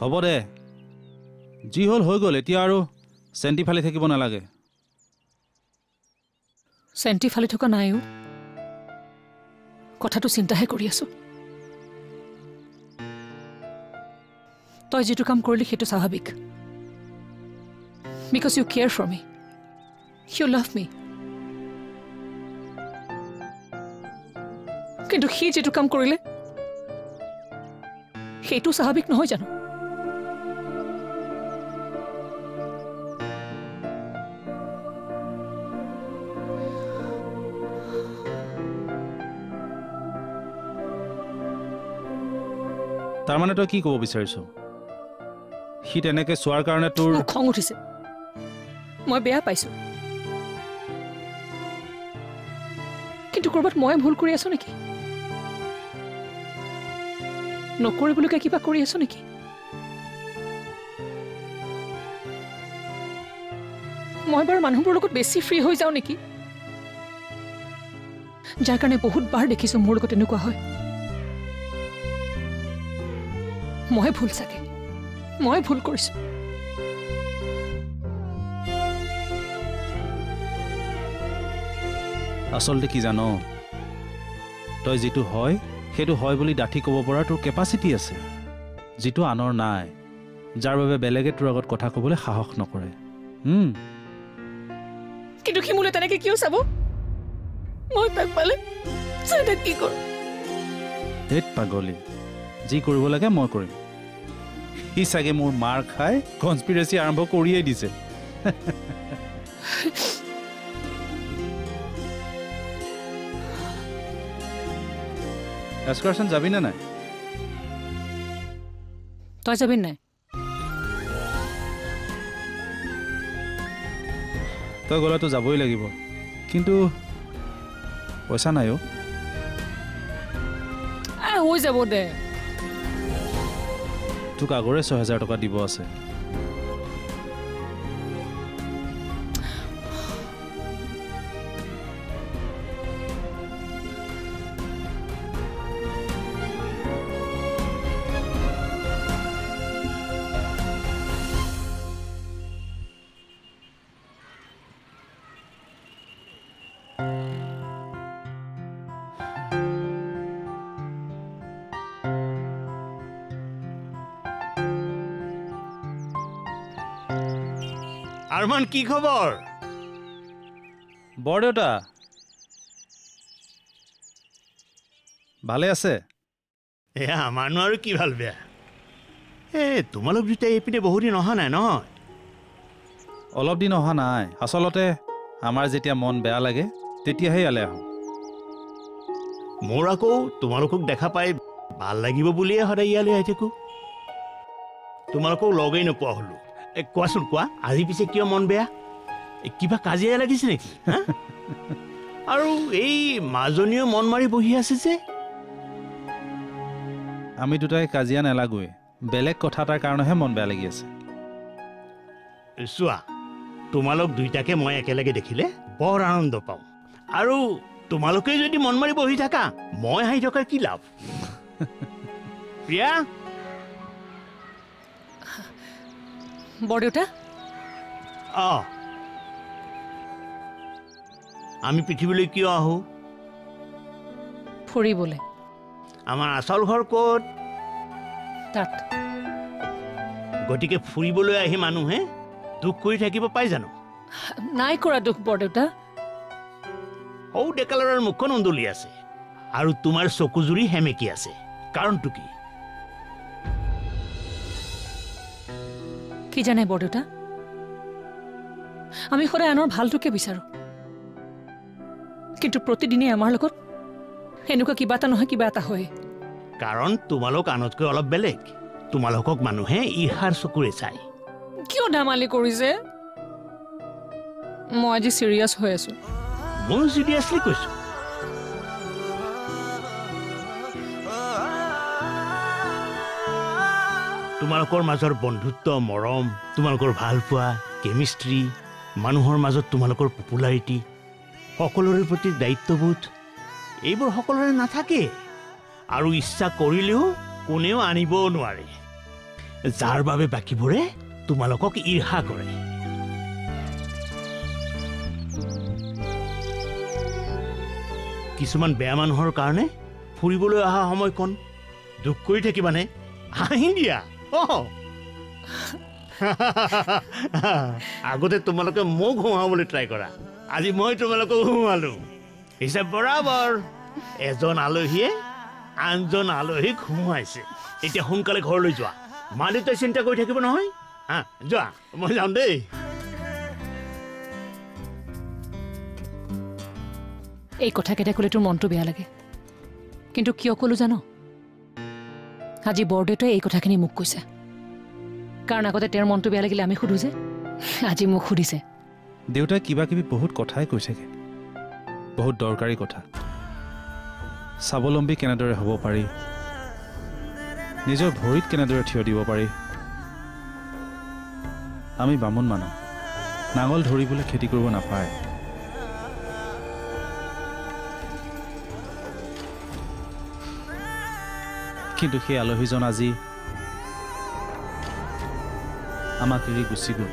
হ'ব দে যি হ'ল হৈ গ'ল এতিয়া আৰু চেণ্টি ফালি থাকিব নালাগে চেণ্টি ফালি থকা নাইও কথাটো চিন্তাহে কৰি আছো তই যেটো কাম কৰিলি সেইটো স্বাভাৱিক because you care for me you love me কিন্তু সি যেটো কাম কৰিলে সেইটো স্বাভাৱিক নহয় জানো তাৰমানে তই কি ক'ব বিচাৰিছ সি তেনেকে চোৱাৰ কাৰণে তোৰ খং উঠিছে মই বেয়া পাইছো কিন্তু কৰবাত মই ভুল কৰি আছো নেকি নকৰিবলৈকে কিবা কৰি আছো নেকি মই বাৰু মানুহবোৰৰ লগত বেছি ফ্ৰী হৈ যাওঁ নেকি যাৰ কাৰণে বহুত বাৰ দেখিছো মোৰ লগত এনেকুৱা হয় মই ভুল চাগে মই ভুল কৰিছো আচলতে কি জানো তই যেটো হয় সেইটো হয় বুলি ডাঠি ক'ব পৰা তোৰ কেপাচিটি আছে যেটো আনৰ নাই যাৰ বাবে বেলেগে তোৰ আগত কথা ক'বলৈ সাহস নকৰে কিন্তু কি মোলে তেনেকে কিয় চাব মই তাক পালে চাইটা কি কৰোঁ হেট পাগলি যি কৰিব লাগে মই কৰিম সি চাগে মোৰ মাৰ খাই কনস্পিৰেচি আৰম্ভ কৰিয়েই দিছে এক্সকাৰছন যাবি না নাই তই যাবি নাই তই গ'লেতো যাবই লাগিব কিন্তু পইচা নাই অ হৈ যাব দে তোক আগৰে ৬,০০০ টকা দিব আছে আৰমান কি খবৰ বৰদেউতা ভালে আছে এয়া আমাৰনো আৰু কি ভাল বেয়া তোমালোক দুটাই এইপিনে বহুত দিন অহা নাই নহয় অলপ দিন অহা নাই আচলতে আমাৰ যেতিয়া মন বেয়া লাগে তেতিয়াহে ইয়ালৈ আহোঁ মোৰ আকৌ তোমালোকক দেখা পাই ভাল লাগিব বুলিয়ে সদায় ইয়ালৈ আহি থাকোঁ তোমালোকক লগেই নোপোৱা হ'লো কোৱাচোন কোৱা আজি পিছে কিয় মন বেয়া কিবা কাজিয়া লাগিছে নেকি আৰু এই মাজনীও মন মাৰি বহি আছে যে আমি দুটাই কাজিয়া নালাগোৱে বেলেগ কথা এটাৰ কাৰণেহে মন বেয়া লাগি আছে চোৱা তোমালোক দুইটাকে মই একেলগে দেখিলে বৰ আনন্দ পাওঁ আৰু তোমালোকে যদি মন মাৰি বহি থাকা মই হাঁহি থকাৰ কি লাভ প্ৰিয়া বৰদেউতা আমি পৃথিৱীলৈ কিয় আহোঁ ফুৰিবলৈ আমাৰ আচল ঘৰ ক'ত তাত গতিকে ফুৰিবলৈ আহি মানুহে দুখ কৰি থাকিব পাই জানো নাই কৰা দুখ বৰদেউতা সৌ ডেকালৰৰ মুখখন উন্দুলি আছে আৰু তোমাৰ চকুজুৰি হেমেকি আছে কাৰণটো কি কি জানে বৰদেউতা আমি সদায় আনৰ ভালটোকে বিচাৰো কিন্তু প্ৰতিদিনে আমাৰ লগত এনেকুৱা কিবা এটা নহয় কিবা এটা হয় কাৰণ তোমালোক আনতকৈ অলপ বেলেগ তোমালোকক মানুহে ইহাৰ চকুৰে চাই কিয় ধেমালি কৰিছে মই আজি চিৰিয়াছ হৈ আছো মই চিৰিয়াছলি কৈছো তোমালোকৰ মাজৰ বন্ধুত্ব মৰম তোমালোকৰ ভাল পোৱা কেমিষ্ট্ৰি মানুহৰ মাজত তোমালোকৰ পপুলাৰিটি সকলোৰে প্ৰতি দায়িত্ববোধ এইবোৰ সকলোৰে নাথাকে আৰু ইচ্ছা কৰিলেও কোনেও আনিবও নোৱাৰে যাৰ বাবে বাকীবোৰে তোমালোকক ঈৰ্ষা কৰে। কিছুমান বেয়া মানুহৰ কাৰণে ফুৰিবলৈ অহা সময়কণ দুখ কৰি থাকিবানে? হাঁহি দিয়া। আগতে তোমালোকে মোক হুঁহাবলৈ ট্ৰাই কৰা, আজি মই তোমালোকক হুঁহালো। হিচাপ বৰাবৰ। এজন আলহীয়ে আনজন আলহীক হুঁহাইছে। এতিয়া সোনকালে ঘৰলৈ যোৱা, মা দেউতাই চিন্তা কৰি থাকিব নহয়। যোৱা, মই যাওঁ দেই। এই কথাকেইটা ক'লে তোৰ মনটো বেয়া লাগে, কিন্তু কিয় ক'লো জানো? আজি বৰদেউতাই এই কথাখিনি মোক কৈছে, কাৰণ আগতে তেওঁৰ মনটো বেয়া লাগিলে আমি সুধো যে, আজি মোক সুধিছে। দেউতাই কিবা কিবি বহুত কথাই কৈ থাকে, বহুত দৰকাৰী কথা। স্বাৱলম্বী কেনেদৰে হ'ব পাৰি, নিজৰ ভৰিত কেনেদৰে থিয় দিব পাৰি। আমি বামুণ মানুহ, নাঙল ধৰিবলৈ খেতি কৰিব নাপায়। কিন্তু সেই আলহীজন আজি আমাক এৰি গুচি গ'ল।